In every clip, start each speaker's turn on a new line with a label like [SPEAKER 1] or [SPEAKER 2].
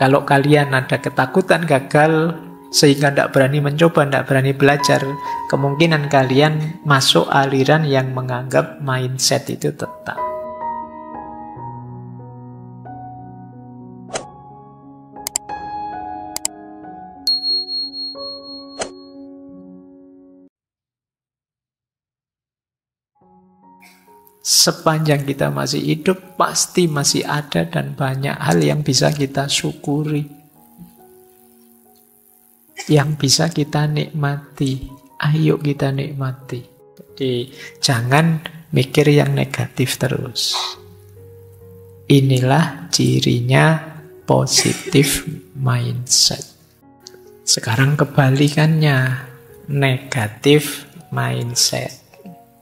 [SPEAKER 1] Kalau kalian ada ketakutan gagal, sehingga tidak berani mencoba, tidak berani belajar, kemungkinan kalian masuk aliran yang menganggap mindset itu tetap. Sepanjang kita masih hidup, pasti masih ada dan banyak hal yang bisa kita syukuri, yang bisa kita nikmati. Ayo kita nikmati. Jadi jangan mikir yang negatif terus. Inilah cirinya positive mindset. Sekarang kebalikannya, negative mindset.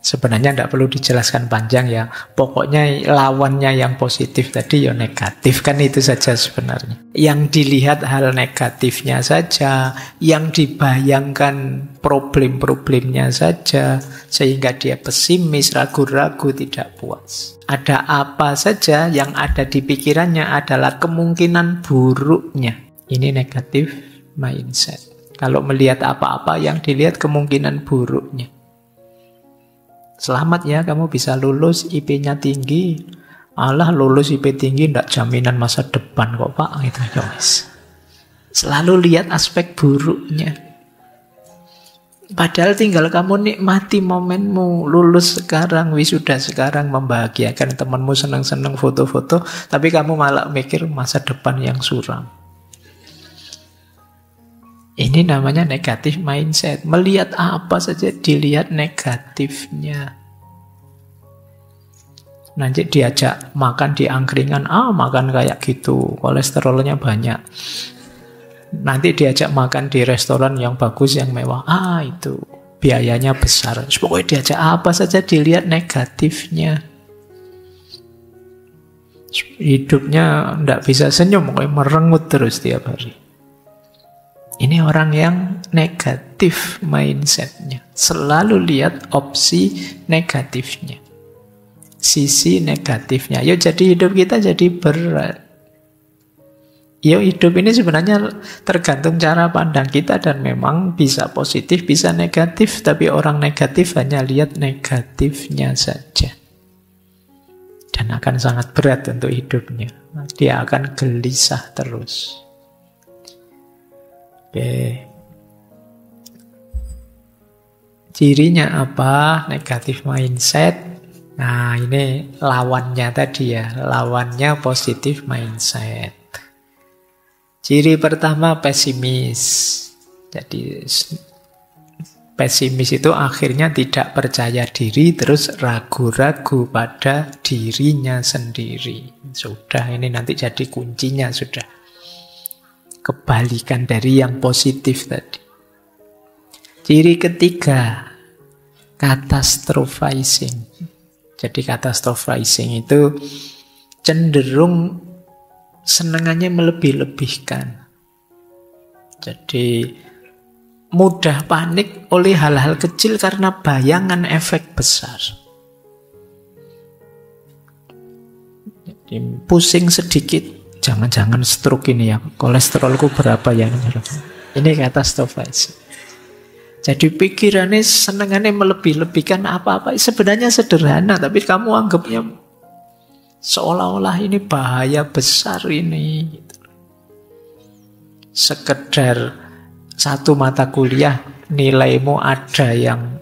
[SPEAKER 1] Sebenarnya tidak perlu dijelaskan panjang ya. Pokoknya lawannya yang positif tadi ya negatif, kan itu saja sebenarnya. Yang dilihat hal negatifnya saja, yang dibayangkan problem-problemnya saja, sehingga dia pesimis, ragu-ragu, tidak puas. Ada apa saja yang ada di pikirannya adalah kemungkinan buruknya. Ini negatif mindset. Kalau melihat apa-apa yang dilihat kemungkinan buruknya. Selamat ya, kamu bisa lulus, IP-nya tinggi. Alah, lulus IP tinggi tidak jaminan masa depan kok Pak. Gitu, guys. Selalu lihat aspek buruknya. Padahal tinggal kamu nikmati momenmu. Lulus sekarang, wisuda sekarang, membahagiakan temanmu, senang-senang foto-foto. Tapi kamu malah mikir masa depan yang suram. Ini namanya negatif mindset. Melihat apa saja dilihat negatifnya. Nanti diajak makan di angkringan, makan kayak gitu, kolesterolnya banyak. Nanti diajak makan di restoran yang bagus, yang mewah, itu biayanya besar. Pokoknya diajak apa saja dilihat negatifnya. Hidupnya tidak bisa senyum, pokoknya merengut terus tiap hari. Ini orang yang negatif mindsetnya. Selalu lihat opsi negatifnya. Sisi negatifnya. Yuk jadi hidup kita jadi berat. Yuk hidup ini sebenarnya tergantung cara pandang kita. Dan memang bisa positif, bisa negatif. Tapi orang negatif hanya lihat negatifnya saja. Dan akan sangat berat untuk hidupnya. Dia akan gelisah terus. Oke. Cirinya apa? Negatif mindset. Nah, ini lawannya tadi ya. Lawannya positif mindset. Ciri pertama pesimis. Jadi pesimis itu akhirnya tidak percaya diri, terus ragu-ragu pada dirinya sendiri. Sudah, ini nanti jadi kuncinya sudah. Kebalikan dari yang positif tadi. Ciri ketiga, catastrophizing. Jadi catastrophizing itu cenderung senangannya melebih-lebihkan. Jadi mudah panik oleh hal-hal kecil karena bayangan efek besar. Jadi pusing sedikit, jangan-jangan stroke ini ya, kolesterolku berapa ya? Ini catastrophizing. Jadi pikirannya senangannya melebih-lebihkan apa-apa. Sebenarnya sederhana, tapi kamu anggapnya seolah-olah ini bahaya besar ini. Sekedar satu mata kuliah, nilaimu ada yang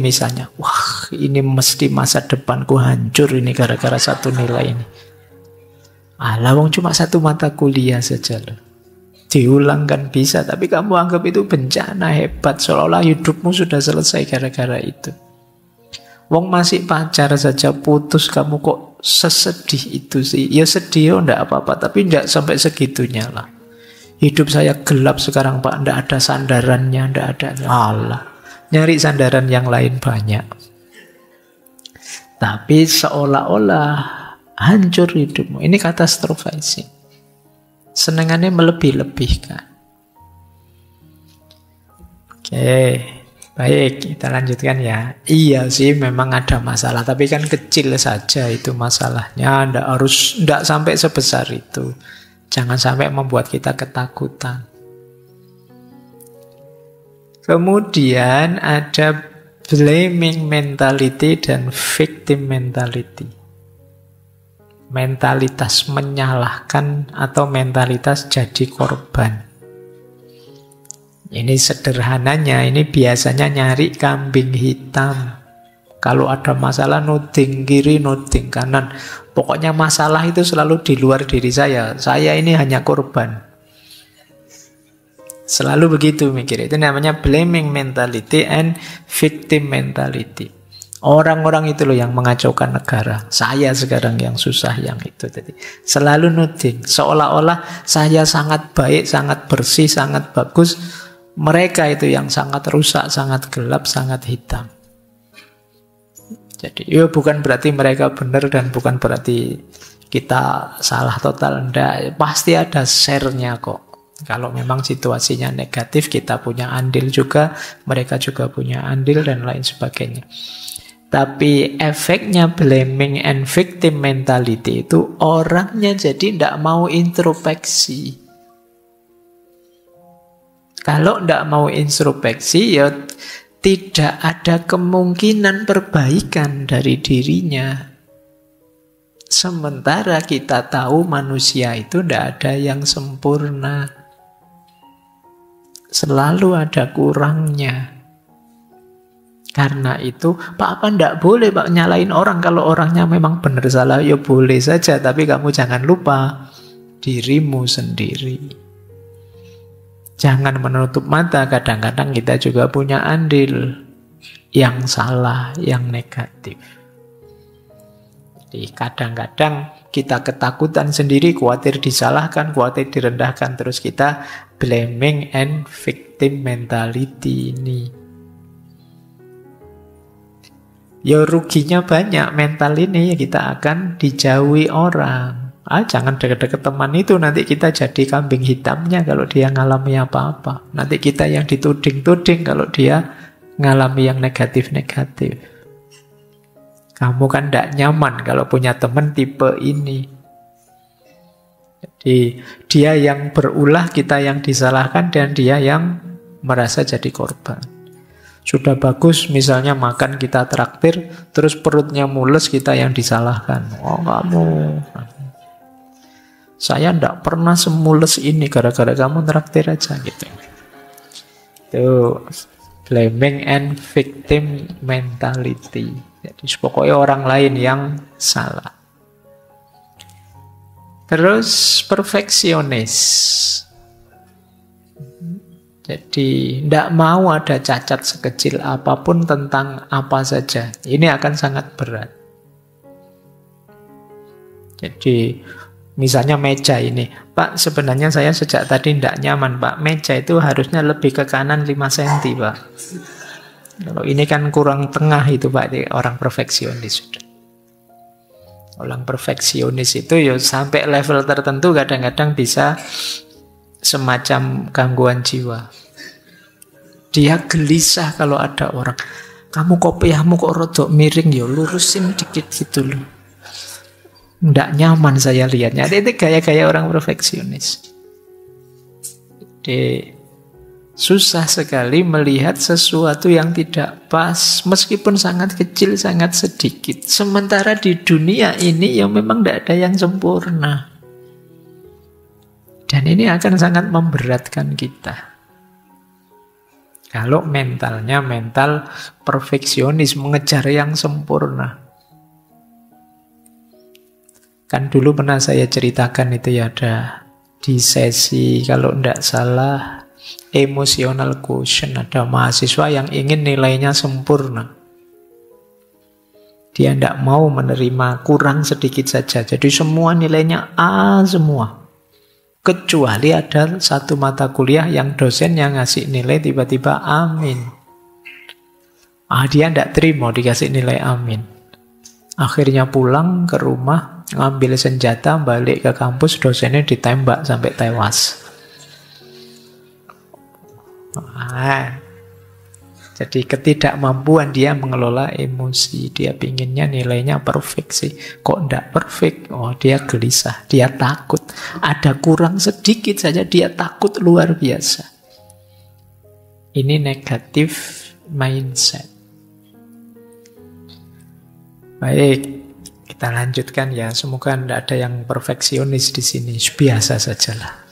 [SPEAKER 1] misalnya, wah ini mesti masa depanku hancur ini gara-gara satu nilai ini. Alah, wong cuma satu mata kuliah saja loh. Diulang kan bisa, tapi kamu anggap itu bencana hebat, seolah-olah hidupmu sudah selesai gara-gara itu. Wong masih pacar saja putus, kamu kok sesedih itu sih? Ya sedih, enggak apa-apa, tapi enggak sampai segitunya lah. Hidup saya gelap sekarang Pak, enggak ada sandarannya, enggak ada. Allah, nyari sandaran yang lain banyak. Tapi seolah-olah hancur hidupmu. Ini catastrophizing. Senangannya melebih-lebihkan. Oke, baik, kita lanjutkan ya. Iya sih memang ada masalah, tapi kan kecil saja itu masalahnya. Enggak sampai sebesar itu. Jangan sampai membuat kita ketakutan. Kemudian ada blaming mentality dan victim mentality. Mentalitas menyalahkan atau mentalitas jadi korban. Ini sederhananya, ini biasanya nyari kambing hitam. Kalau ada masalah nuding kiri, nuding kanan. Pokoknya masalah itu selalu di luar diri saya. Saya ini hanya korban. Selalu begitu mikir. Itu namanya blaming mentality and victim mentality. Orang-orang itu loh yang mengacaukan negara. Saya sekarang yang susah yang itu. Jadi selalu nuding. Seolah-olah saya sangat baik, sangat bersih, sangat bagus. Mereka itu yang sangat rusak, sangat gelap, sangat hitam. Jadi ya bukan berarti mereka benar dan bukan berarti kita salah total. Enggak. Pasti ada share-nya kok. Kalau memang situasinya negatif, kita punya andil juga, mereka juga punya andil, dan lain sebagainya. Tapi efeknya blaming and victim mentality itu orangnya jadi tidak mau introspeksi. Kalau tidak mau introspeksi, ya tidak ada kemungkinan perbaikan dari dirinya. Sementara kita tahu manusia itu tidak ada yang sempurna. Selalu ada kurangnya. Karena itu, Pak tidak boleh Pak nyalain orang. Kalau orangnya memang benar salah, ya boleh saja. Tapi kamu jangan lupa dirimu sendiri. Jangan menutup mata. Kadang-kadang kita juga punya andil yang salah, yang negatif. Jadi kadang-kadang kita ketakutan sendiri, khawatir disalahkan, khawatir direndahkan. Terus kita blaming and victim mentality ini. Ya ruginya banyak mental ini, kita akan dijauhi orang. Jangan deket-deket teman itu, nanti kita jadi kambing hitamnya kalau dia ngalami apa-apa. Nanti kita yang dituding-tuding kalau dia ngalami yang negatif-negatif. Kamu kan tidak nyaman kalau punya teman tipe ini. Jadi dia yang berulah, kita yang disalahkan, dan dia yang merasa jadi korban. Sudah bagus misalnya makan kita traktir, terus perutnya mules, kita yang disalahkan. Oh kamu, saya tidak pernah semules ini gara-gara kamu traktir aja gitu. Itu blaming and victim mentality. Jadi pokoknya orang lain yang salah. Terus perfeksionis. Jadi tidak mau ada cacat sekecil apapun tentang apa saja. Ini akan sangat berat. Jadi misalnya meja ini, Pak sebenarnya saya sejak tadi tidak nyaman Pak. Meja itu harusnya lebih ke kanan 5 cm Pak. Kalau ini kan kurang tengah itu Pak, orang perfeksionis sudah. Orang perfeksionis itu ya sampai level tertentu kadang-kadang bisa semacam gangguan jiwa. Dia gelisah kalau ada orang, kamu kopiahmu kok rodok miring, ya lurusin dikit gitu loh. Nggak nyaman saya lihatnya. Itu gaya-gaya orang perfeksionis. Jadi susah sekali melihat sesuatu yang tidak pas, meskipun sangat kecil, sangat sedikit. Sementara di dunia ini ya memang tidak ada yang sempurna. Dan ini akan sangat memberatkan kita. Kalau mentalnya mental perfeksionis, mengejar yang sempurna. Kan dulu pernah saya ceritakan itu ya, ada di sesi kalau tidak salah emotional quotient, ada mahasiswa yang ingin nilainya sempurna. Dia tidak mau menerima kurang sedikit saja. Jadi semua nilainya A semua. Kecuali ada satu mata kuliah yang dosen yang ngasih nilai tiba-tiba amin. Dia tidak terima dikasih nilai amin. Akhirnya pulang ke rumah, ngambil senjata, balik ke kampus, dosennya ditembak sampai tewas. Jadi ketidakmampuan dia mengelola emosi. Dia pinginnya nilainya perfect sih. Kok tidak perfect? Oh dia gelisah, dia takut. Ada kurang sedikit saja dia takut luar biasa. Ini negatif mindset. Baik, kita lanjutkan ya. Semoga tidak ada yang perfeksionis di sini. Biasa sajalah.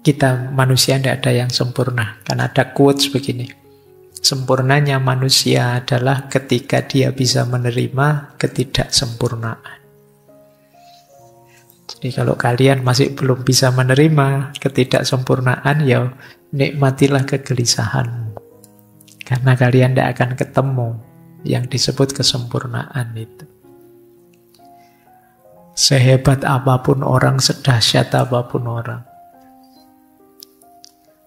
[SPEAKER 1] Kita manusia tidak ada yang sempurna. Kan ada quotes begini. Sempurnanya manusia adalah ketika dia bisa menerima ketidaksempurnaan. Jadi kalau kalian masih belum bisa menerima ketidaksempurnaan, ya nikmatilah kegelisahanmu. Karena kalian tidak akan ketemu yang disebut kesempurnaan itu. Sehebat apapun orang, sedahsyat apapun orang.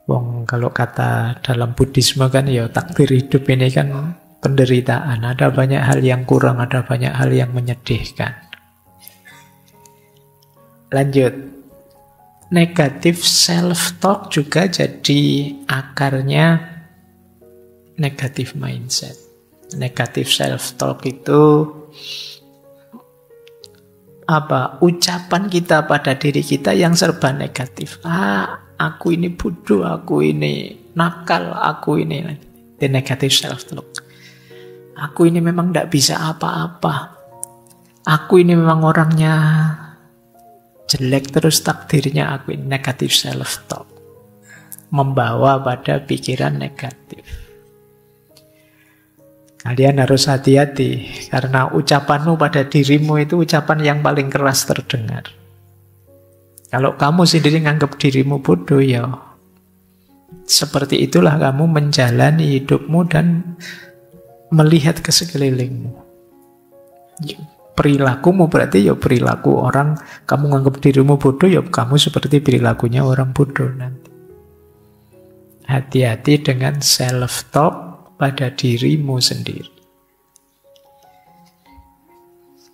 [SPEAKER 1] Wong kalau kata dalam Buddhisme kan ya takdir hidup ini kan penderitaan. Ada banyak hal yang kurang, ada banyak hal yang menyedihkan. Lanjut. Negatif self-talk juga jadi akarnya negatif mindset. Negatif self-talk itu apa? Ucapan kita pada diri kita yang serba negatif. Aku ini bodoh, aku ini nakal, aku ini the negative self-talk. Aku ini memang tidak bisa apa-apa. Aku ini memang orangnya jelek terus takdirnya, aku ini negative self-talk. Membawa pada pikiran negatif. Kalian harus hati-hati karena ucapanmu pada dirimu itu ucapan yang paling keras terdengar. Kalau kamu sendiri nganggap dirimu bodoh, ya seperti itulah kamu menjalani hidupmu dan melihat ke sekelilingmu. Perilakumu berarti ya perilaku orang. Kamu nganggap dirimu bodoh, ya kamu seperti perilakunya orang bodoh nanti. Hati-hati dengan self-talk pada dirimu sendiri.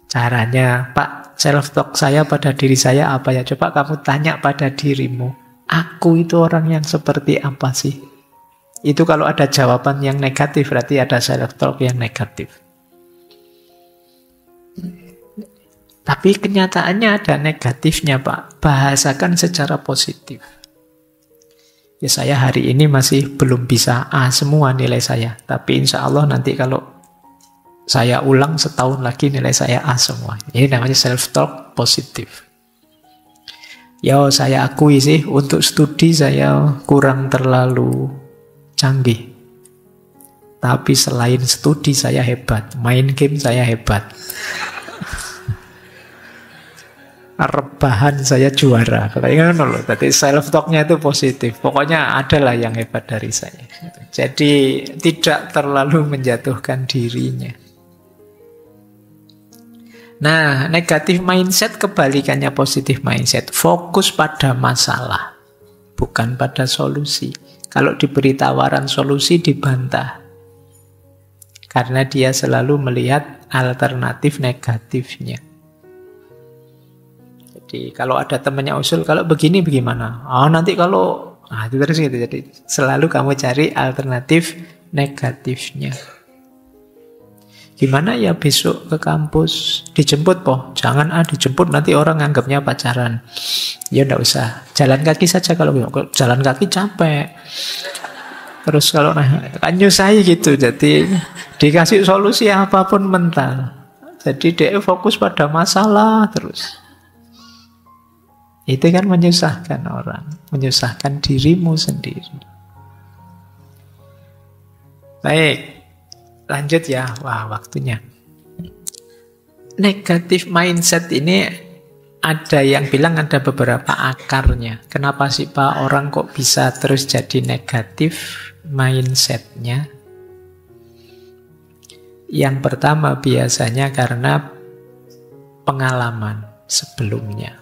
[SPEAKER 1] Caranya, Pak, self-talk saya pada diri saya apa ya? Coba kamu tanya pada dirimu. Aku itu orang yang seperti apa sih? Itu kalau ada jawaban yang negatif, berarti ada self-talk yang negatif. Tapi kenyataannya ada negatifnya, Pak. Bahasakan secara positif. Ya, saya hari ini masih belum bisa A semua nilai saya. Tapi insya Allah nanti kalau saya ulang setahun lagi nilai saya A semua. Ini namanya self-talk positif. Ya, saya akui sih untuk studi saya kurang terlalu canggih. Tapi selain studi saya hebat. Main game saya hebat. Rebahan saya juara. Tadi self-talknya itu positif. Pokoknya adalah yang hebat dari saya. Jadi tidak terlalu menjatuhkan dirinya. Nah, negatif mindset kebalikannya positif mindset. Fokus pada masalah, bukan pada solusi. Kalau diberi tawaran solusi dibantah. Karena dia selalu melihat alternatif negatifnya. Jadi kalau ada temannya usul, kalau begini bagaimana? Nanti kalau... itu terus gitu. Jadi selalu kamu cari alternatif negatifnya. Gimana ya besok ke kampus? Dijemput, jangan dijemput nanti orang nganggapnya pacaran. Ya enggak usah. Jalan kaki saja kalau jalan kaki capek. Terus kalau kan nyusahi gitu. Jadi dikasih solusi apapun mental. Jadi dia fokus pada masalah terus. Itu kan menyusahkan orang, menyusahkan dirimu sendiri. Baik. Lanjut ya, waktunya. Negatif mindset ini ada yang bilang ada beberapa akarnya. Kenapa sih Pak orang kok bisa terus jadi negatif mindsetnya? Yang pertama biasanya karena pengalaman sebelumnya.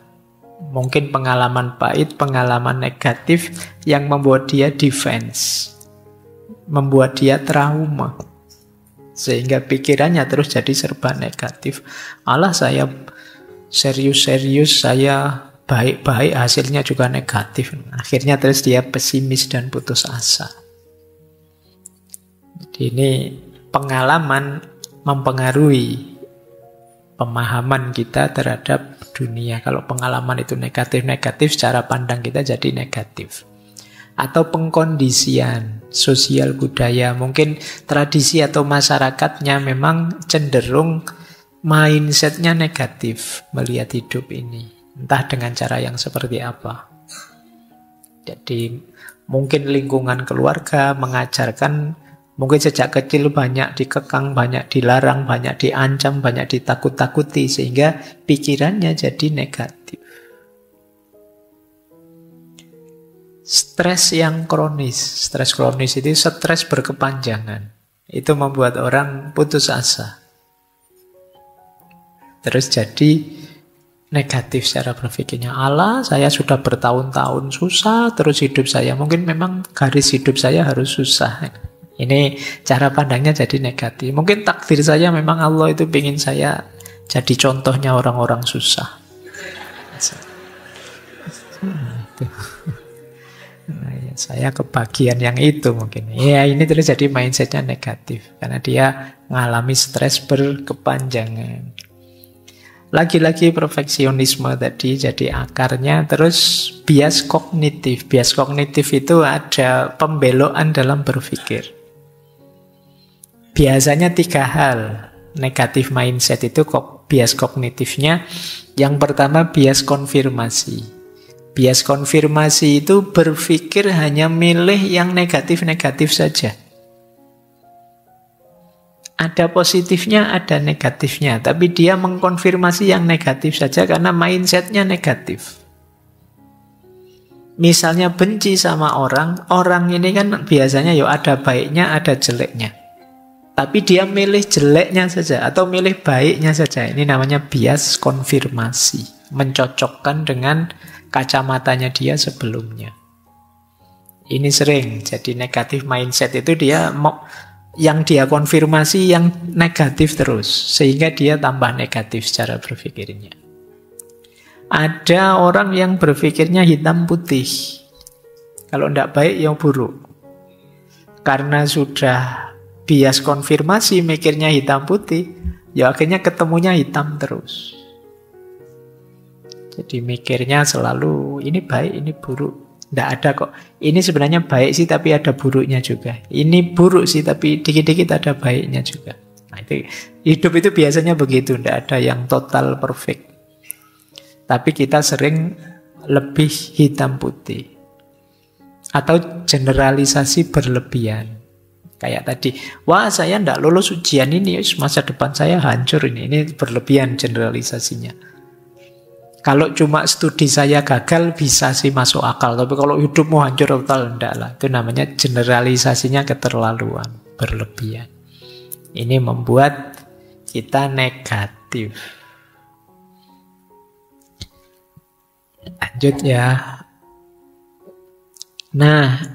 [SPEAKER 1] Mungkin pengalaman pahit, pengalaman negatif yang membuat dia defense. Membuat dia trauma. Sehingga pikirannya terus jadi serba negatif. Saya serius-serius, saya baik-baik, hasilnya juga negatif. Akhirnya terus dia pesimis dan putus asa. Jadi ini pengalaman mempengaruhi pemahaman kita terhadap dunia. Kalau pengalaman itu negatif-negatif, cara pandang kita jadi negatif. Atau pengkondisian sosial budaya, mungkin tradisi atau masyarakatnya memang cenderung mindsetnya negatif melihat hidup ini. Entah dengan cara yang seperti apa. Jadi mungkin lingkungan keluarga mengajarkan, mungkin sejak kecil banyak dikekang, banyak dilarang, banyak diancam, banyak ditakut-takuti, sehingga pikirannya jadi negatif. Stres yang kronis. Stres kronis itu stres berkepanjangan. Itu membuat orang putus asa. Terus jadi negatif secara berpikirnya. Allah, saya sudah bertahun-tahun susah terus hidup saya. Mungkin memang garis hidup saya harus susah. Ini cara pandangnya jadi negatif. Mungkin takdir saya memang Allah itu ingin saya jadi contohnya orang-orang susah. Nah, ya, saya kebagian yang itu mungkin. Ya, ini terus jadi mindsetnya negatif. Karena dia mengalami stres berkepanjangan. Lagi-lagi perfeksionisme tadi jadi akarnya. Terus bias kognitif. Bias kognitif itu ada pembelokan dalam berpikir. Biasanya 3 hal negatif mindset itu bias kognitifnya. Yang pertama bias konfirmasi. Bias konfirmasi itu berpikir hanya milih yang negatif-negatif saja. Ada positifnya, ada negatifnya. Tapi dia mengkonfirmasi yang negatif saja karena mindsetnya negatif. Misalnya benci sama orang, orang ini kan biasanya ada baiknya, ada jeleknya. Tapi dia milih jeleknya saja atau milih baiknya saja. Ini namanya bias konfirmasi. Mencocokkan dengan kacamatanya dia sebelumnya. Ini sering jadi negatif mindset itu dia mau yang dia konfirmasi yang negatif terus, sehingga dia tambah negatif secara berpikirnya. Ada orang yang berpikirnya hitam putih. Kalau tidak baik, yang buruk. Karena sudah bias konfirmasi mikirnya hitam putih, ya akhirnya ketemunya hitam terus. Jadi mikirnya selalu ini baik, ini buruk. Tidak ada kok. Ini sebenarnya baik sih tapi ada buruknya juga. Ini buruk sih tapi dikit-dikit ada baiknya juga. Nah, itu, hidup itu biasanya begitu. Tidak ada yang total perfect. Tapi kita sering lebih hitam putih. Atau generalisasi berlebihan. Kayak tadi, wah saya tidak lulus ujian ini, masa depan saya hancur ini. Ini berlebihan generalisasinya. Kalau cuma studi saya gagal bisa sih masuk akal. Tapi kalau hidupmu hancur total, enggak lah. Itu namanya generalisasinya keterlaluan, berlebihan. Ini membuat kita negatif. Lanjut ya. Nah,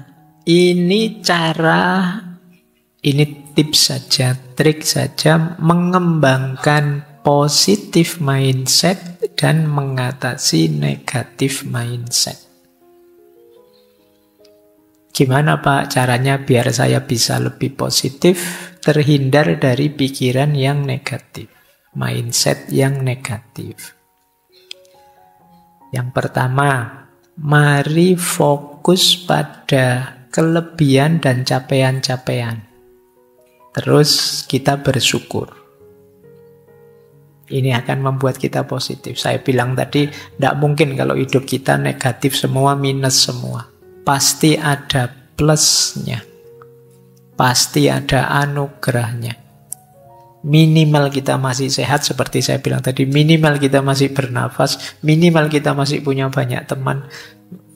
[SPEAKER 1] ini tips saja, trik saja mengembangkan positive mindset dan mengatasi negatif mindset. Gimana Pak caranya biar saya bisa lebih positif, terhindar dari pikiran yang negatif, mindset yang negatif? Yang pertama, mari fokus pada kelebihan dan capaian-capaian. Terus kita bersyukur. Ini akan membuat kita positif. Saya bilang tadi, tidak mungkin kalau hidup kita negatif semua, minus semua. Pasti ada plusnya. Pasti ada anugerahnya. Minimal kita masih sehat, seperti saya bilang tadi. Minimal kita masih bernafas. Minimal kita masih punya banyak teman.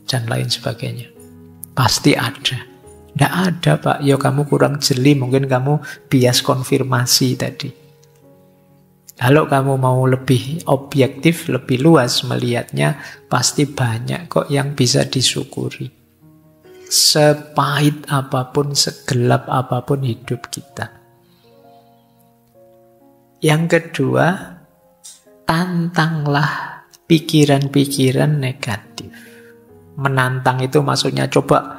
[SPEAKER 1] Dan lain sebagainya. Pasti ada. Tidak ada Pak, ya kamu kurang jeli. Mungkin kamu bias konfirmasi tadi. Kalau kamu mau lebih objektif, lebih luas melihatnya, pasti banyak kok yang bisa disyukuri. Sepahit apapun, segelap apapun hidup kita. Yang kedua, tantanglah pikiran-pikiran negatif. Menantang itu maksudnya coba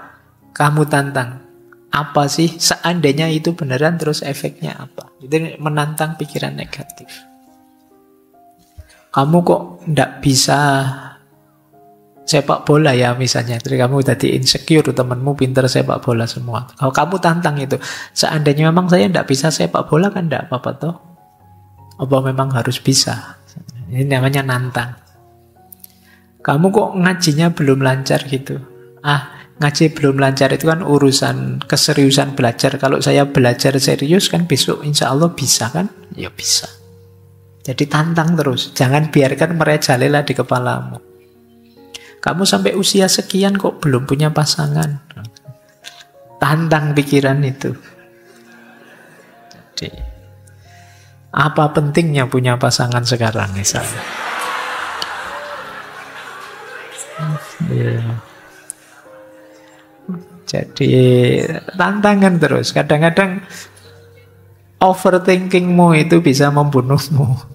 [SPEAKER 1] kamu tantang. Apa sih seandainya itu beneran terus efeknya apa? Itu menantang pikiran negatif. kamu kok ndak bisa sepak bola ya misalnya. Jadi kamu tadi insecure, temanmu pinter sepak bola semua. Kalau kamu tantang itu, seandainya memang saya ndak bisa sepak bola kan ndak apa-apa toh. Apa memang harus bisa? Ini namanya nantang. Kamu kok ngajinya belum lancar gitu? Ngaji belum lancar itu kan urusan keseriusan belajar. Kalau saya belajar serius kan besok insya Allah bisa kan? Ya bisa. Jadi tantang terus. Jangan biarkan merajalela di kepalamu. Kamu sampai usia sekian kok belum punya pasangan. Tantang pikiran itu. Jadi, apa pentingnya punya pasangan sekarang misalnya? Jadi tantangan terus. Kadang-kadang overthinkingmu itu bisa membunuhmu.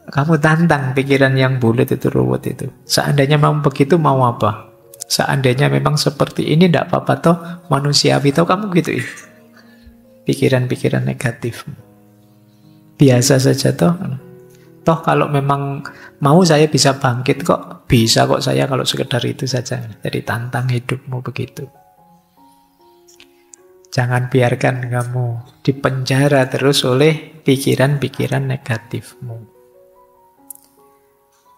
[SPEAKER 1] Kamu tantang pikiran yang bulat itu, ruwet itu. Seandainya memang begitu, mau apa? Seandainya memang seperti ini, tidak apa-apa toh, manusiawi toh, kamu gitu ya. Pikiran-pikiran negatif. Biasa saja toh. Toh kalau memang mau saya bisa bangkit kok. Bisa kok saya kalau sekedar itu saja. Jadi tantang hidupmu begitu. Jangan biarkan kamu dipenjara terus oleh pikiran-pikiran negatifmu.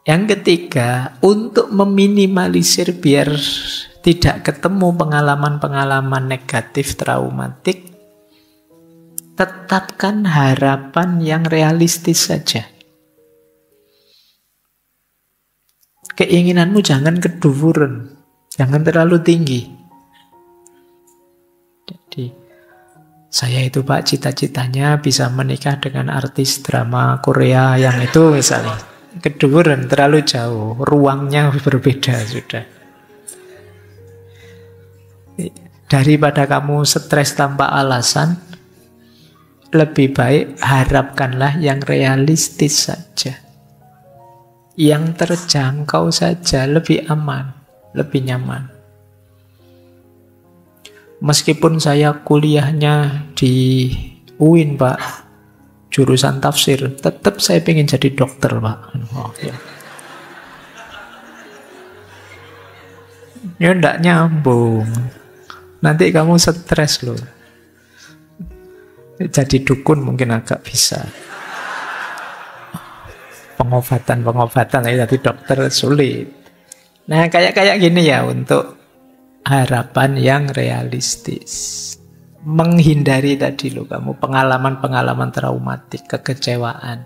[SPEAKER 1] Yang ketiga, untuk meminimalisir biar tidak ketemu pengalaman-pengalaman negatif traumatik, tetapkan harapan yang realistis saja. Keinginanmu jangan keduvuran, jangan terlalu tinggi. Jadi, saya itu Pak cita-citanya bisa menikah dengan artis drama Korea yang itu misalnya. Keduren, terlalu jauh, ruangnya berbeda sudah. Daripada kamu stres tanpa alasan, lebih baik harapkanlah yang realistis saja. Yang terjangkau saja, lebih aman, lebih nyaman. Meskipun saya kuliahnya di UIN, Pak, jurusan tafsir, tetap saya pengen jadi dokter, Pak. Oh, ya. Ya enggak nyambung. Nanti kamu stres loh. Jadi dukun mungkin agak bisa. Pengobatan ya, jadi dokter sulit. Nah, kayak gini ya untuk harapan yang realistis. Menghindari tadi loh kamu pengalaman-pengalaman traumatik, kekecewaan.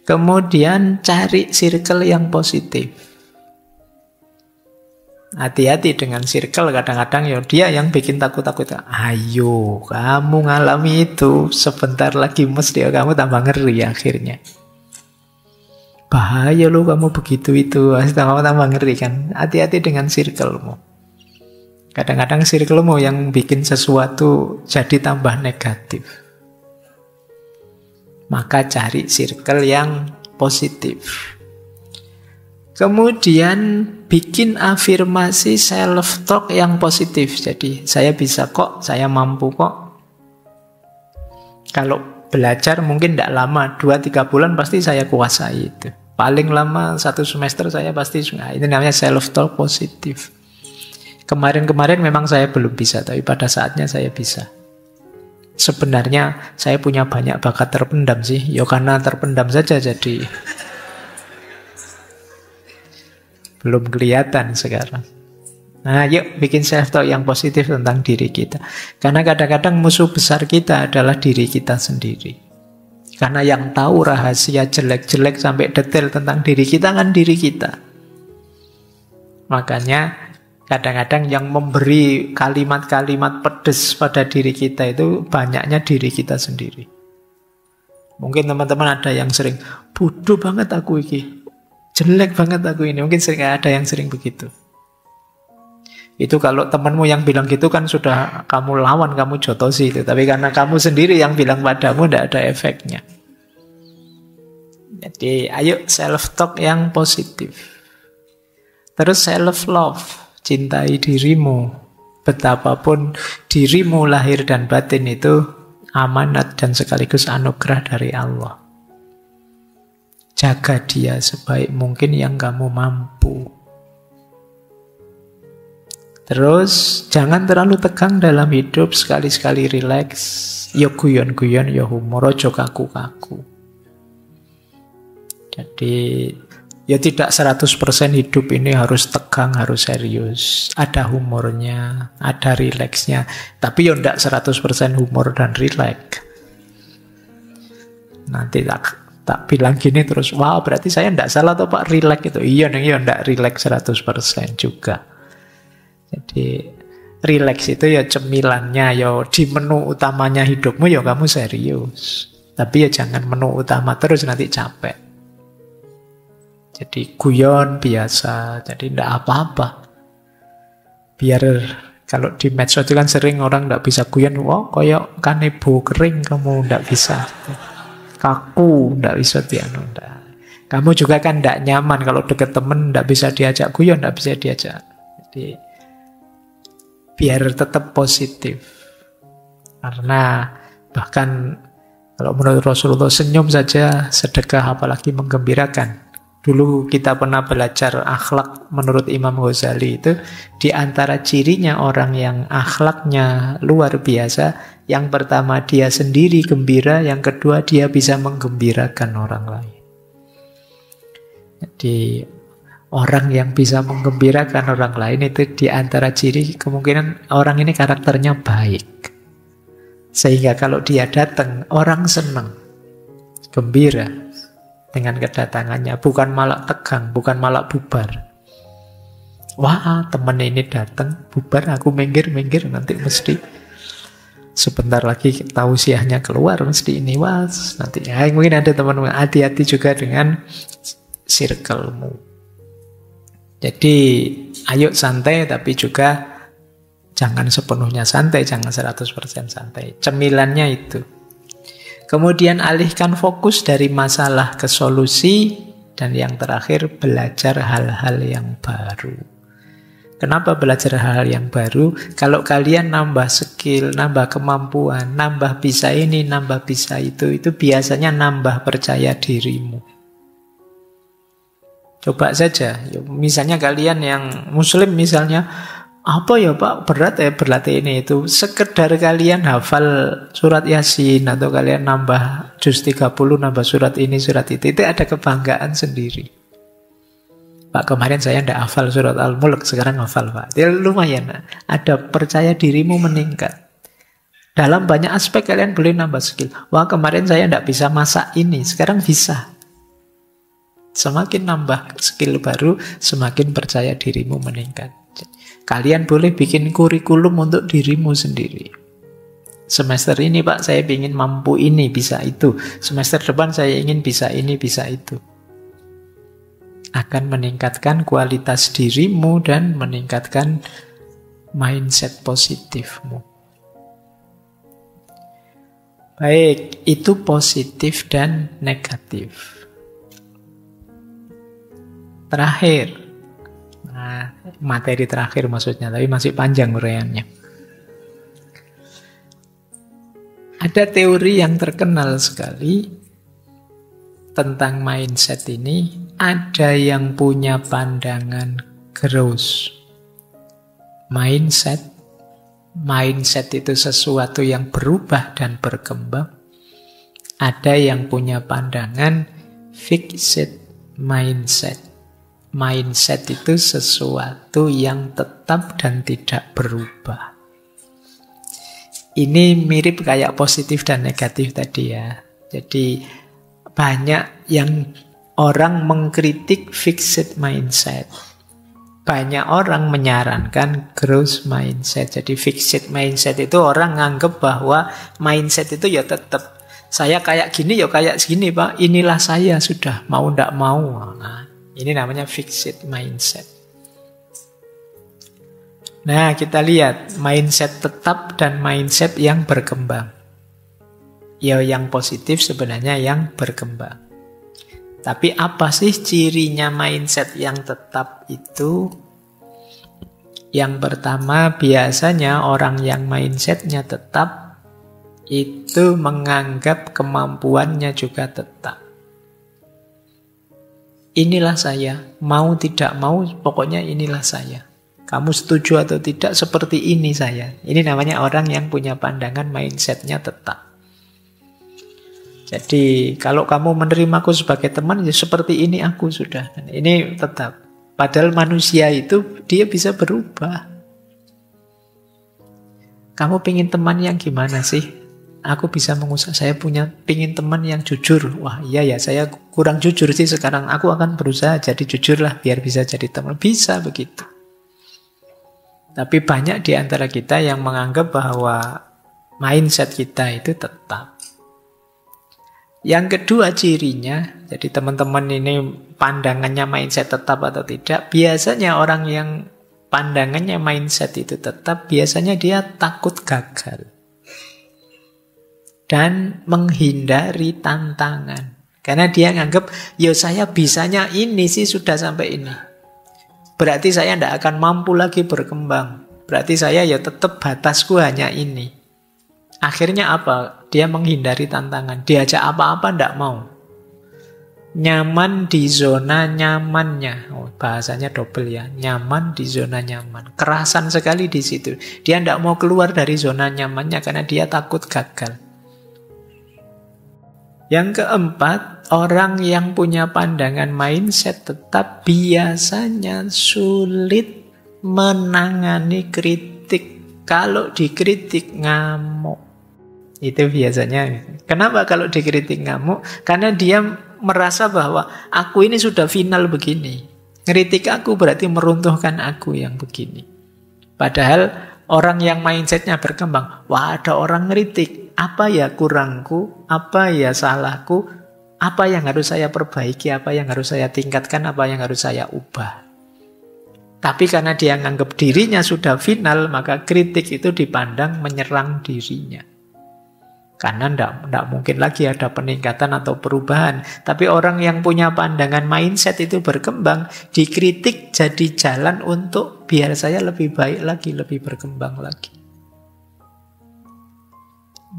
[SPEAKER 1] Kemudian cari circle yang positif. Hati-hati dengan circle, kadang-kadang ya dia yang bikin takut-takut. Ayo, kamu ngalami itu, sebentar lagi mesti kamu tambah ngeri akhirnya. Bahaya loh kamu begitu itu, kamu tambah ngeri kan. Hati-hati dengan circle-mu. Kadang-kadang circle-mu yang bikin sesuatu jadi tambah negatif. Maka cari circle yang positif. Kemudian bikin afirmasi self-talk yang positif. Jadi saya bisa kok, saya mampu kok. Kalau belajar mungkin tidak lama, 2-3 bulan pasti saya kuasai itu. Paling lama 1 semester saya pasti, itu namanya self-talk positif. Kemarin-kemarin memang saya belum bisa, tapi pada saatnya saya bisa. Sebenarnya saya punya banyak bakat terpendam sih. Ya karena terpendam saja jadi belum kelihatan sekarang. Nah, yuk bikin self-talk yang positif tentang diri kita. Karena kadang-kadang musuh besar kita adalah diri kita sendiri. Karena yang tahu rahasia jelek-jelek sampai detail tentang diri kita kan diri kita. Makanya kadang-kadang yang memberi kalimat-kalimat pedes pada diri kita itu banyaknya diri kita sendiri. Mungkin teman-teman ada yang sering, bodoh banget aku ini, jelek banget aku ini. Mungkin sering ada yang sering begitu. Itu kalau temanmu yang bilang gitu kan sudah kamu lawan, kamu jotosi itu. Tapi karena kamu sendiri yang bilang padamu, tidak ada efeknya. Jadi ayo self-talk yang positif. Terus self-love. Cintai dirimu. Betapapun dirimu lahir dan batin itu amanat dan sekaligus anugerah dari Allah. Jaga dia sebaik mungkin yang kamu mampu. Terus jangan terlalu tegang dalam hidup, sekali-sekali rileks. Ya guyon-guyon, ya humor, ojo kaku-kaku. Jadi ya tidak 100% hidup ini harus tegang, harus serius. Ada humornya, ada rileksnya. Tapi ya tidak 100% humor dan rileks. Nanti tak bilang gini terus, wah berarti saya tidak salah toh Pak, rileks itu. Iya nih, ya tidak rileks 100% juga. Jadi rileks itu ya cemilannya, ya di menu utamanya hidupmu ya kamu serius. Tapi ya jangan menu utama terus, nanti capek. Jadi guyon biasa, jadi tidak apa-apa. Biar kalau di medsos itu kan sering orang tidak bisa guyon, wah kayak kanebo kering kamu tidak bisa. Kaku, tidak bisa dianu. Kamu juga kan tidak nyaman kalau deket temen, tidak bisa diajak guyon, tidak bisa diajak. Jadi biar tetap positif. Karena bahkan kalau menurut Rasulullah senyum saja sedekah, apalagi menggembirakan. Dulu kita pernah belajar akhlak menurut Imam Ghazali itu, di antara cirinya orang yang akhlaknya luar biasa, yang pertama dia sendiri gembira, yang kedua dia bisa menggembirakan orang lain. Jadi orang yang bisa menggembirakan orang lain itu di antara ciri kemungkinan orang ini karakternya baik. Sehingga kalau dia datang, orang senang, gembira dengan kedatangannya, bukan malah tegang, bukan malah bubar. Wah, temen ini datang, bubar, aku minggir, nanti mesti sebentar lagi tausiahnya keluar, mesti ini, wah, nanti ya, mungkin ada teman-teman, hati-hati juga dengan circle-mu. Jadi, ayo santai, tapi juga jangan sepenuhnya santai, jangan 100% santai. Cemilannya itu. Kemudian alihkan fokus dari masalah ke solusi. Dan yang terakhir, belajar hal-hal yang baru. Kenapa belajar hal-hal yang baru? Kalau kalian nambah skill, nambah kemampuan, nambah bisa ini, nambah bisa itu biasanya nambah percaya dirimu. Coba saja, misalnya kalian yang muslim misalnya, apa ya Pak, berat ya berlatih ini itu. Sekedar kalian hafal surat Yasin, atau kalian nambah juz 30, nambah surat ini, surat itu ada kebanggaan sendiri. Pak, kemarin saya tidak hafal surat Al-Mulk, sekarang hafal Pak. Ya, lumayan, ada percaya dirimu meningkat. Dalam banyak aspek kalian boleh nambah skill. Wah, kemarin saya tidak bisa masak ini, sekarang bisa. Semakin nambah skill baru, semakin percaya dirimu meningkat. Kalian boleh bikin kurikulum untuk dirimu sendiri. Semester ini Pak, saya ingin mampu ini, bisa itu. Semester depan saya ingin bisa ini, bisa itu. Akan meningkatkan kualitas dirimu dan meningkatkan mindset positifmu. Baik, itu positif dan negatif. Terakhir, materi terakhir maksudnya, tapi masih panjang uraiannya. Ada teori yang terkenal sekali tentang mindset ini. Ada yang punya pandangan growth mindset. Mindset itu sesuatu yang berubah dan berkembang. Ada yang punya pandangan fixed mindset. Mindset itu sesuatu yang tetap dan tidak berubah. Ini mirip kayak positif dan negatif tadi ya. Jadi banyak yang orang mengkritik fixed mindset. Banyak orang menyarankan growth mindset. Jadi fixed mindset itu orang nganggep bahwa mindset itu ya tetap. Saya kayak gini ya kayak segini Pak. Inilah saya sudah, mau ndak mau. Nah, ini namanya fixed mindset. Nah, kita lihat mindset tetap dan mindset yang berkembang. Ya, yang positif sebenarnya yang berkembang. Tapi apa sih cirinya mindset yang tetap itu? Yang pertama, biasanya orang yang mindsetnya tetap itu menganggap kemampuannya juga tetap. inilah saya. Mau tidak mau, pokoknya inilah saya. Kamu setuju atau tidak, seperti ini saya. Ini namanya orang yang punya pandangan mindsetnya tetap. Jadi kalau kamu menerimaku sebagai teman, ya seperti ini aku sudah. Dan ini tetap. Padahal manusia itu dia bisa berubah. Kamu pingin teman yang gimana sih? Aku bisa saya pingin teman yang jujur. Wah iya ya, saya kurang jujur sih sekarang. Aku akan berusaha jadi jujur lah, biar bisa jadi teman. Bisa begitu. Tapi banyak di antara kita yang menganggap bahwa mindset kita itu tetap. Yang kedua cirinya, jadi teman-teman ini pandangannya mindset tetap atau tidak, biasanya orang yang pandangannya mindset itu tetap, biasanya dia takut gagal. Dan menghindari tantangan. Karena dia nganggap, ya saya bisanya ini sih sudah sampai ini. Berarti saya tidak akan mampu lagi berkembang. Berarti saya ya tetap batasku hanya ini. Akhirnya apa? Dia menghindari tantangan. Diajak apa-apa tidak mau. Nyaman di zona nyamannya. Oh, bahasanya double ya. Nyaman di zona nyaman. Kerasan sekali di situ. Dia tidak mau keluar dari zona nyamannya karena dia takut gagal. Yang keempat, orang yang punya pandangan mindset tetap biasanya sulit menangani kritik. Kalau dikritik ngamuk. Itu biasanya. Kenapa kalau dikritik ngamuk? Karena dia merasa bahwa aku ini sudah final begini. Ngeritik aku berarti meruntuhkan aku yang begini. Padahal orang yang mindsetnya berkembang, wah ada orang ngeritik. Apa ya kurangku? Apa ya salahku? Apa yang harus saya perbaiki? Apa yang harus saya tingkatkan? Apa yang harus saya ubah? Tapi karena dia nganggap dirinya sudah final, maka kritik itu dipandang menyerang dirinya. Karena tidak mungkin lagi ada peningkatan atau perubahan. Tapi orang yang punya pandangan mindset itu berkembang, dikritik jadi jalan untuk biar saya lebih baik lagi, lebih berkembang lagi.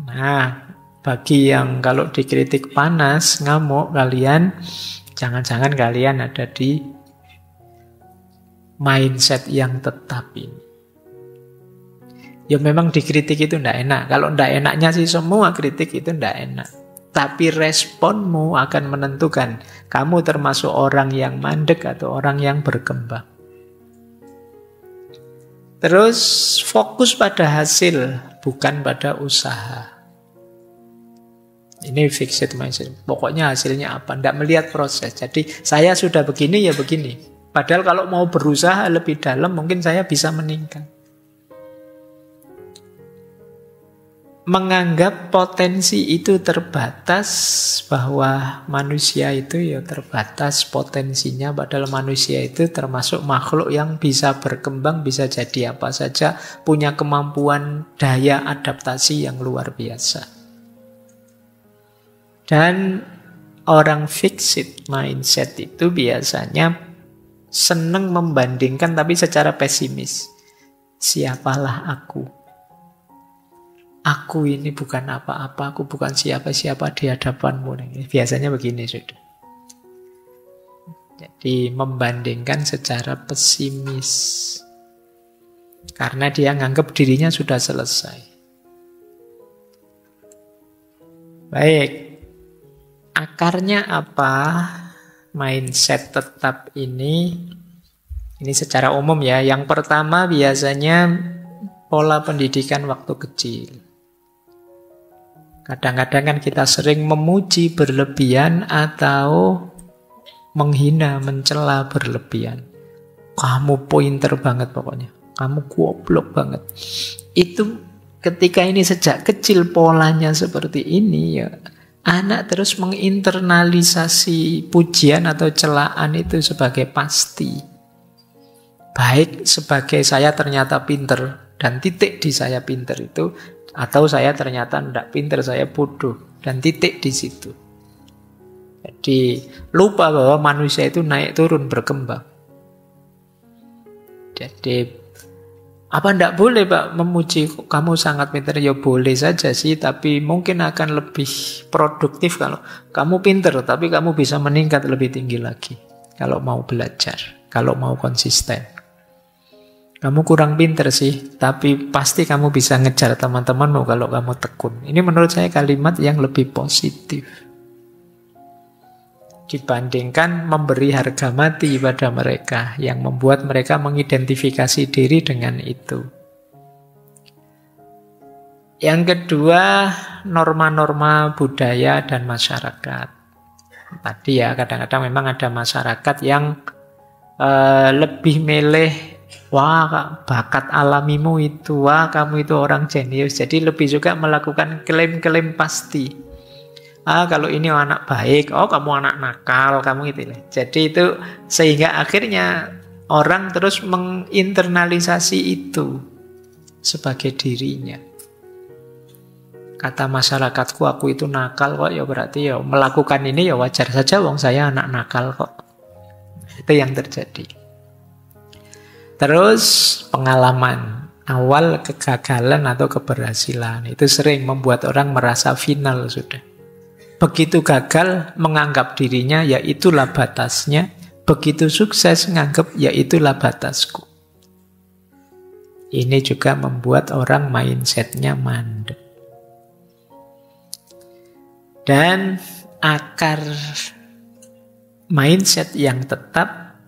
[SPEAKER 1] Nah, bagi yang kalau dikritik panas, ngamuk kalian, jangan-jangan kalian ada di mindset yang tetap ini. Ya memang dikritik itu tidak enak. Kalau tidak enaknya sih semua kritik itu tidak enak. Tapi responmu akan menentukan kamu termasuk orang yang mandek atau orang yang berkembang. Terus fokus pada hasil, bukan pada usaha. Ini fixed mindset. Pokoknya hasilnya apa? Tidak melihat proses. Jadi saya sudah begini ya begini. Padahal kalau mau berusaha lebih dalam mungkin saya bisa meningkat. Menganggap potensi itu terbatas, bahwa manusia itu ya terbatas potensinya, padahal manusia itu termasuk makhluk yang bisa berkembang, bisa jadi apa saja, punya kemampuan daya adaptasi yang luar biasa. Dan orang fixed mindset itu biasanya senang membandingkan tapi secara pesimis. Siapalah aku? Aku ini bukan apa-apa, aku bukan siapa-siapa di hadapanmu. Biasanya begini sudah. Jadi membandingkan secara pesimis. Karena dia nganggap dirinya sudah selesai. Baik. Akarnya apa? Mindset tetap ini secara umum ya. Yang pertama biasanya pola pendidikan waktu kecil. Kadang-kadang kan kita sering memuji berlebihan atau menghina, mencela berlebihan. Kamu pointer banget pokoknya. Kamu goblok banget. Itu ketika ini sejak kecil polanya seperti ini ya, anak terus menginternalisasi pujian atau celaan itu sebagai pasti. Baik sebagai saya ternyata pinter dan titik di saya pinter itu, atau saya ternyata tidak pinter, saya bodoh dan titik di situ. Jadi lupa bahwa manusia itu naik turun berkembang. Jadi apa tidak boleh Pak memuji kamu sangat pinter? Ya boleh saja sih, tapi mungkin akan lebih produktif kalau kamu pinter tapi kamu bisa meningkat lebih tinggi lagi. kalau mau belajar, kalau mau konsisten. Kamu kurang pinter sih, tapi pasti kamu bisa ngejar teman-temanmu kalau kamu tekun. Ini menurut saya kalimat yang lebih positif dibandingkan memberi harga mati pada mereka, yang membuat mereka mengidentifikasi diri dengan itu. Yang kedua, norma-norma budaya dan masyarakat. Tadi ya, kadang-kadang memang ada masyarakat yang lebih milih, wah bakat alamimu itu, wah kamu itu orang jenius. Jadi lebih juga melakukan klaim-klaim pasti. Kalau ini anak baik, oh kamu anak nakal, kamu itu. Jadi itu sehingga akhirnya orang terus menginternalisasi itu sebagai dirinya. Kata masyarakatku aku itu nakal kok, ya berarti ya melakukan ini ya wajar saja, wong saya anak nakal kok. Itu yang terjadi. Terus pengalaman awal kegagalan atau keberhasilan itu sering membuat orang merasa final sudah. Begitu gagal menganggap dirinya ya itulah batasnya, begitu sukses menganggap ya itulah batasku. Ini juga membuat orang mindsetnya mandek. Dan akar mindset yang tetap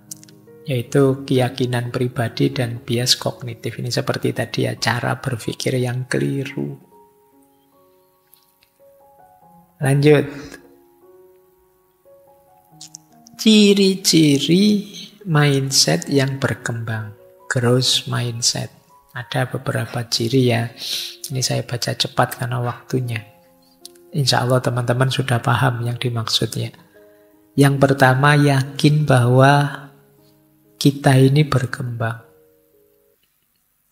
[SPEAKER 1] yaitu keyakinan pribadi dan bias kognitif. Ini seperti tadi ya, cara berpikir yang keliru. Lanjut. Ciri-ciri mindset yang berkembang. Growth mindset. Ada beberapa ciri ya. Ini saya baca cepat karena waktunya. Insya Allah teman-teman sudah paham yang dimaksudnya. Yang pertama, yakin bahwa kita ini berkembang.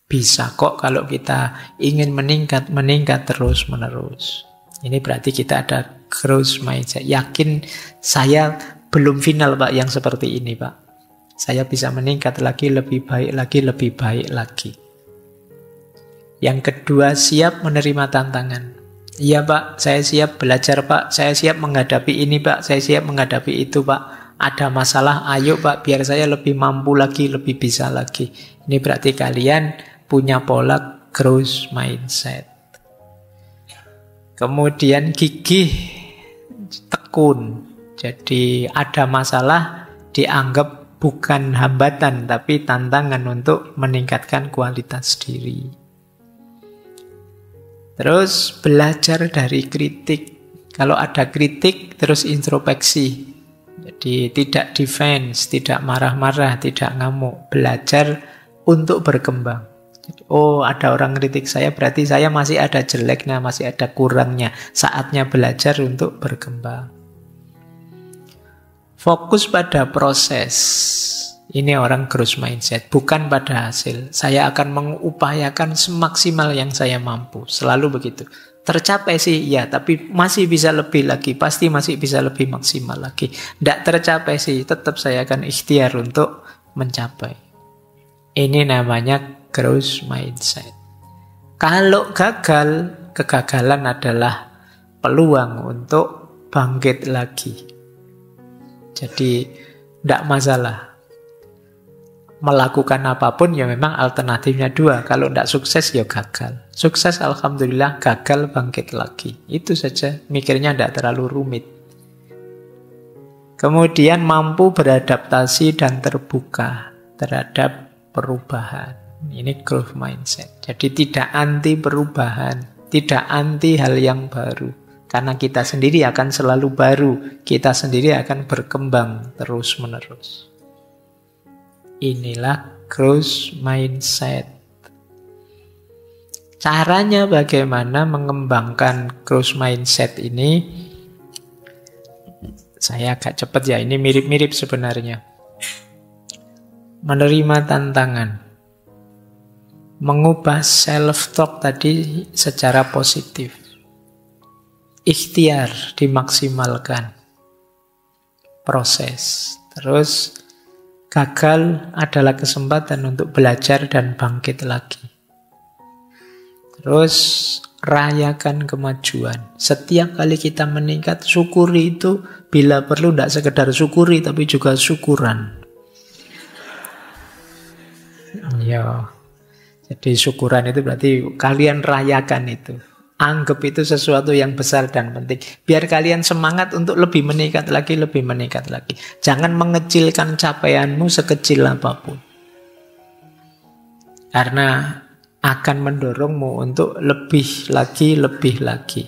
[SPEAKER 1] Bisa kok kalau kita ingin meningkat terus-menerus. Ini berarti kita ada growth mindset. Yakin saya belum final Pak yang seperti ini Pak. Saya bisa meningkat lagi, lebih baik lagi, lebih baik lagi. Yang kedua, siap menerima tantangan. Iya Pak, saya siap belajar Pak, saya siap menghadapi ini Pak, saya siap menghadapi itu Pak. Ada masalah, ayo Pak, biar saya lebih mampu lagi, lebih bisa lagi. Ini berarti kalian punya pola growth mindset. Kemudian gigih, tekun. Jadi ada masalah dianggap bukan hambatan, tapi tantangan untuk meningkatkan kualitas diri. Terus belajar dari kritik. Kalau ada kritik, terus introspeksi. Jadi tidak defense, tidak marah-marah, tidak ngamuk. Belajar untuk berkembang. Jadi, oh ada orang kritik saya, berarti saya masih ada jeleknya, masih ada kurangnya. Saatnya belajar untuk berkembang. Fokus pada proses. Ini orang growth mindset, bukan pada hasil. Saya akan mengupayakan semaksimal yang saya mampu. Selalu begitu. Tercapai sih, ya, tapi masih bisa lebih lagi. Pasti masih bisa lebih maksimal lagi. Tidak tercapai sih, tetap saya akan ikhtiar untuk mencapai. Ini namanya growth mindset. Kalau gagal, kegagalan adalah peluang untuk bangkit lagi. Jadi, tidak masalah. Melakukan apapun ya memang alternatifnya dua. Kalau tidak sukses ya gagal. Sukses alhamdulillah, gagal bangkit lagi. Itu saja, mikirnya tidak terlalu rumit. Kemudian mampu beradaptasi dan terbuka terhadap perubahan. Ini growth mindset. Jadi tidak anti perubahan, tidak anti hal yang baru. Karena kita sendiri akan selalu baru, kita sendiri akan berkembang terus-menerus. Inilah growth mindset. Caranya bagaimana mengembangkan growth mindset ini? Saya agak cepat ya, ini mirip-mirip sebenarnya. Menerima tantangan. Mengubah self-talk tadi secara positif. Ikhtiar dimaksimalkan. Proses. Terus gagal adalah kesempatan untuk belajar dan bangkit lagi. Terus rayakan kemajuan. Setiap kali kita meningkat, syukuri itu. Bila perlu tidak sekedar syukuri, tapi juga syukuran. Ya, jadi syukuran itu berarti kalian rayakan itu. Anggap itu sesuatu yang besar dan penting. Biar kalian semangat untuk lebih meningkat lagi, lebih meningkat lagi. Jangan mengecilkan capaianmu sekecil apapun. Karena akan mendorongmu untuk lebih lagi, lebih lagi.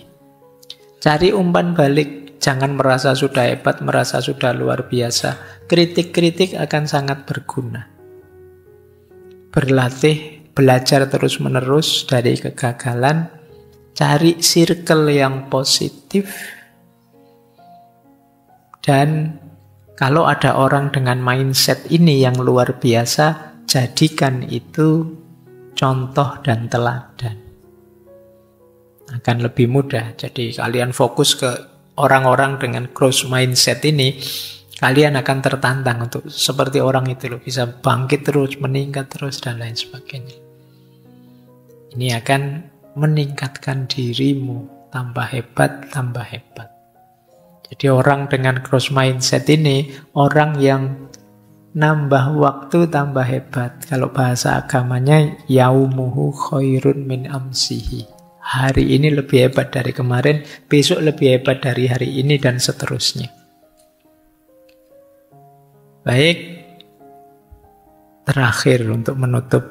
[SPEAKER 1] Cari umpan balik, jangan merasa sudah hebat, merasa sudah luar biasa. Kritik-kritik akan sangat berguna. Berlatih, belajar terus-menerus dari kegagalan, cari circle yang positif, dan kalau ada orang dengan mindset ini yang luar biasa, jadikan itu contoh dan teladan. Akan lebih mudah. Jadi kalian fokus ke orang-orang dengan growth mindset ini, kalian akan tertantang untuk seperti orang itu loh, bisa bangkit terus, meningkat terus, dan lain sebagainya. Ini akan meningkatkan dirimu, tambah hebat, tambah hebat. Jadi orang dengan growth mindset ini, orang yang nambah waktu tambah hebat. Kalau bahasa agamanya, yaumuhu khairun min amsihi. Hari ini lebih hebat dari kemarin, besok lebih hebat dari hari ini, dan seterusnya. Baik, terakhir untuk menutup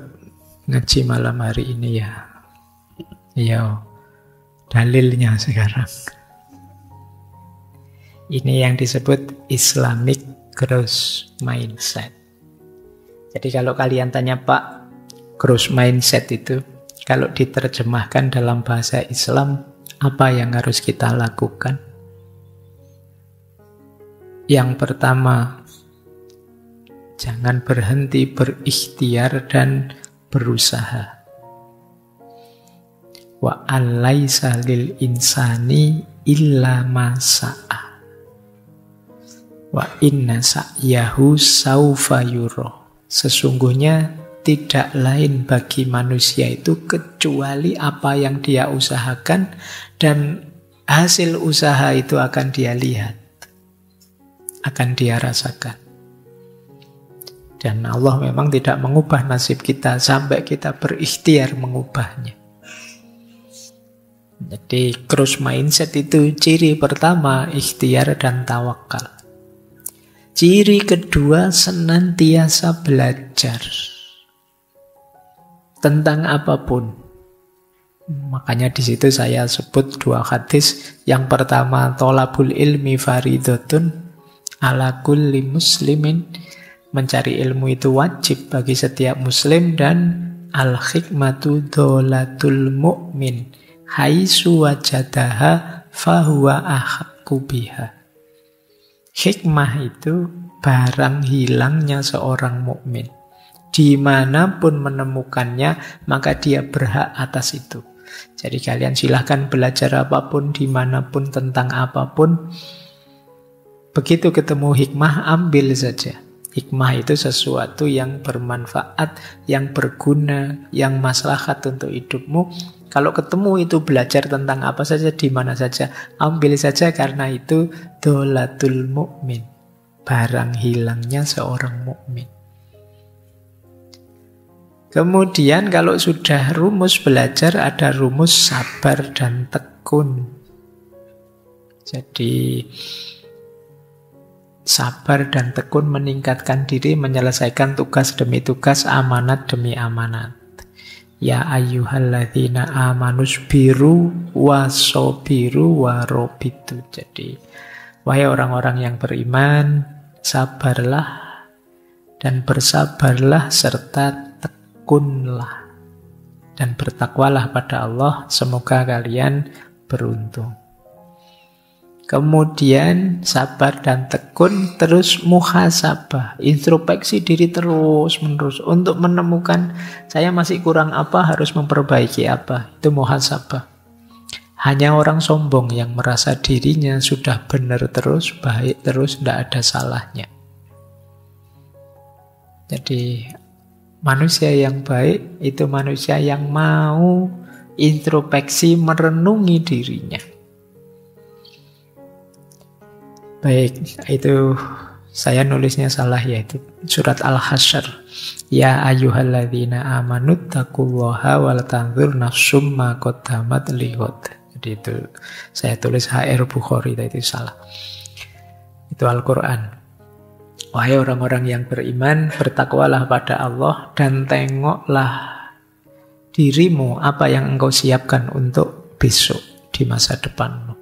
[SPEAKER 1] ngaji malam hari ini ya, dalilnya sekarang. Ini yang disebut Islamic growth mindset. Jadi kalau kalian tanya, Pak, growth mindset itu kalau diterjemahkan dalam bahasa Islam, apa yang harus kita lakukan? Yang pertama, jangan berhenti berikhtiar dan berusaha. Wa alaisa lil insani illa ma sa'a. Wa inna sa'yahu saufa yura. Sesungguhnya tidak lain bagi manusia itu kecuali apa yang dia usahakan, dan hasil usaha itu akan dia lihat, akan dia rasakan. Dan Allah memang tidak mengubah nasib kita sampai kita berikhtiar mengubahnya. Jadi growth mindset itu ciri pertama, ikhtiar dan tawakal. Ciri kedua, senantiasa belajar tentang apapun. Makanya di situ saya sebut dua hadis. Yang pertama, tolabul ilmi faridotun ala kulli muslimin. Mencari ilmu itu wajib bagi setiap muslim, dan al-hikmatu dolatul mu'min haitsu wajadaha fahuwa ahaqqu biha. Hikmah itu barang hilangnya seorang mukmin. Dimanapun menemukannya, maka dia berhak atas itu. Jadi kalian silahkan belajar apapun, dimanapun, tentang apapun. Begitu ketemu hikmah, ambil saja. Hikmah itu sesuatu yang bermanfaat, yang berguna, yang maslahat untuk hidupmu. Kalau ketemu itu belajar tentang apa saja, di mana saja, ambil saja, karena itu dolatul mukmin, barang hilangnya seorang mukmin. Kemudian kalau sudah rumus belajar, ada rumus sabar dan tekun. Jadi sabar dan tekun meningkatkan diri, menyelesaikan tugas demi tugas, amanat demi amanat. Ya ayyuhalladzina amanusbiru wasobiru warobitu. Jadi, wahai orang-orang yang beriman, sabarlah dan bersabarlah serta tekunlah. Dan bertakwalah pada Allah, semoga kalian beruntung. Kemudian sabar dan tekun, terus muhasabah, introspeksi diri terus-menerus untuk menemukan saya masih kurang apa, harus memperbaiki apa. Itu muhasabah. Hanya orang sombong yang merasa dirinya sudah benar terus, baik terus, tidak ada salahnya. Jadi manusia yang baik itu manusia yang mau introspeksi, merenungi dirinya. Baik, itu saya nulisnya salah, yaitu surat Al-Hasyr. Ya ayyuhalladzina amanu taqullaha wal tanzur nafsum ma qaddamat lighad. Jadi itu saya tulis HR Bukhari, itu salah. Itu Al-Quran. Wahai orang-orang yang beriman, bertakwalah pada Allah dan tengoklah dirimu apa yang engkau siapkan untuk besok di masa depanmu.